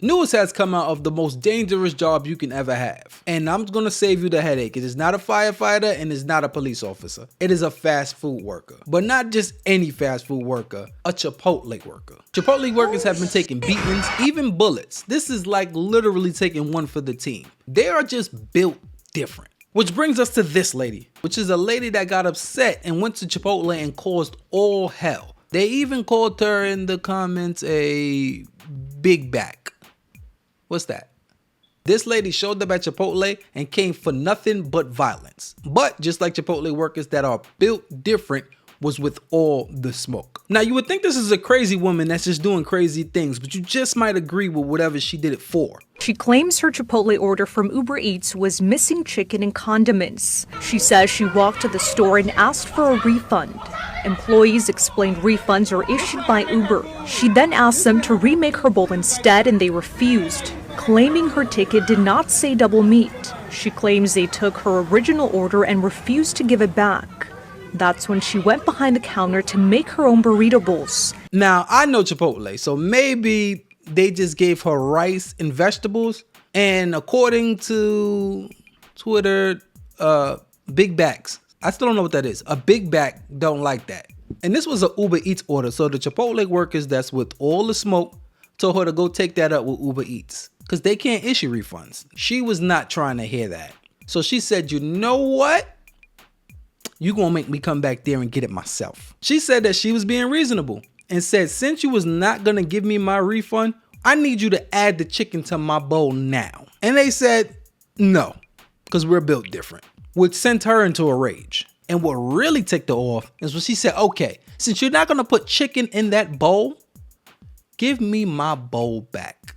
News has come out of the most dangerous job you can ever have. And I'm gonna save you the headache. It is not a firefighter and it's not a police officer. It is a fast food worker. But not just any fast food worker, a Chipotle worker. Chipotle workers have been taking beatings, even bullets. This is like literally taking one for the team. They are just built different. Which brings us to this lady, which is a lady that got upset and went to Chipotle and caused all hell. They even called her in the comments a big back. What's that? This lady showed up at Chipotle and came for nothing but violence. But just like Chipotle workers that are built different was with all the smoke. Now you would think this is a crazy woman that's just doing crazy things, but you just might agree with whatever she did it for. She claims her Chipotle order from Uber Eats was missing chicken and condiments. She says she walked to the store and asked for a refund. Employees explained refunds are issued by Uber. She then asked them to remake her bowl instead, and they refused, claiming her ticket did not say double meat. She claims they took her original order and refused to give it back. That's when she went behind the counter to make her own burrito bowls. Now, I know Chipotle, so maybe they just gave her rice and vegetables. And according to Twitter, big bags. I still don't know what that is. A big bag don't like that. And this was an Uber Eats order. So the Chipotle workers that's with all the smoke told her to go take that up with Uber Eats because they can't issue refunds. She was not trying to hear that. So she said, you know what? You gonna make me come back there and get it myself. She said that she was being reasonable and said, since you was not gonna give me my refund, I need you to add the chicken to my bowl now. And they said, no, because we're built different, which sent her into a rage. And what really ticked her off is when she said, okay, since you're not gonna put chicken in that bowl, give me my bowl back.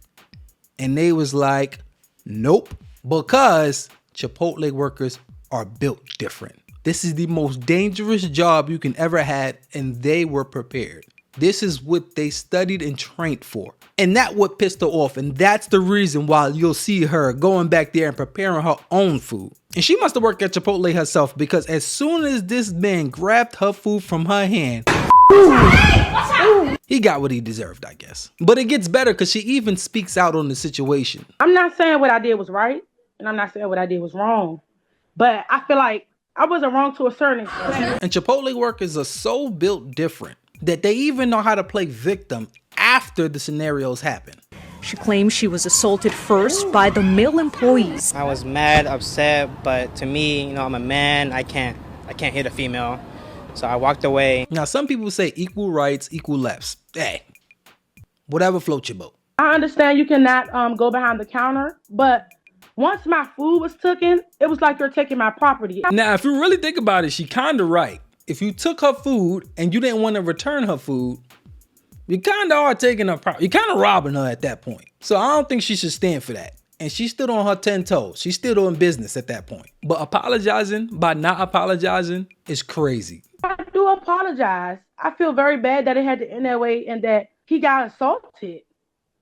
And they was like, nope, because Chipotle workers are built different. This is the most dangerous job you can ever have, and they were prepared. This is what they studied and trained for. And that's what pissed her off, and that's the reason why you'll see her going back there and preparing her own food. And she must have worked at Chipotle herself, because as soon as this man grabbed her food from her hand, he got what he deserved, I guess. But it gets better because she even speaks out on the situation. I'm not saying what I did was right, and I'm not saying what I did was wrong, but I feel like I wasn't wrong to a certain extent. And Chipotle workers are so built different that they even know how to play victim after the scenarios happen. She claims she was assaulted first by the male employees. I was mad, upset, but to me, I'm a man. I can't hit a female. So I walked away. Now, some people say equal rights, equal lefts. Hey, whatever floats your boat. I understand you cannot go behind the counter, but once my food was taken, it was like you're taking my property. Now, if you really think about it, she kind of right. If you took her food and you didn't want to return her food, you kind of are taking her property. You're kind of robbing her at that point. So I don't think she should stand for that. And she stood on her 10 toes. She's still doing business at that point. But apologizing by not apologizing is crazy. I do apologize. I feel very bad that it had to end that way and that he got assaulted.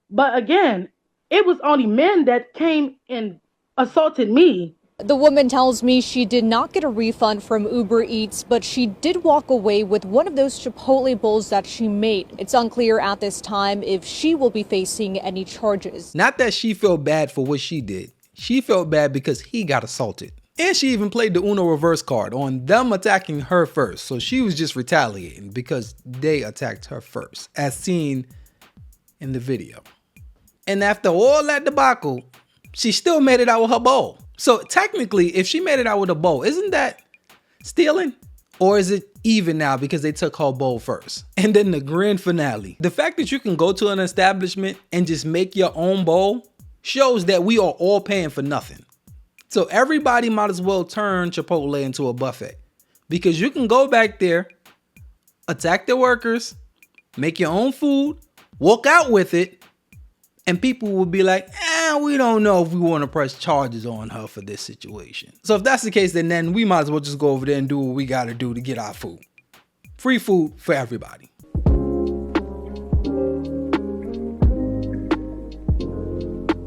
But again, it was only men that came and assaulted me. The woman tells me she did not get a refund from Uber Eats, but she did walk away with one of those Chipotle bowls that she made. It's unclear at this time if she will be facing any charges. Not that she felt bad for what she did. She felt bad because he got assaulted. And she even played the Uno reverse card on them attacking her first. So she was just retaliating because they attacked her first, as seen in the video. And after all that debacle, she still made it out with her bowl. So technically, if she made it out with a bowl, isn't that stealing? Or is it even now because they took her bowl first? And then the grand finale. The fact that you can go to an establishment and just make your own bowl shows that we are all paying for nothing. So everybody might as well turn Chipotle into a buffet. Because you can go back there, attack the workers, make your own food, walk out with it, and people will be like, we don't know if we want to press charges on her for this situation. So if that's the case, then we might as well just go over there and do what we got to do to get our food. Free food for everybody.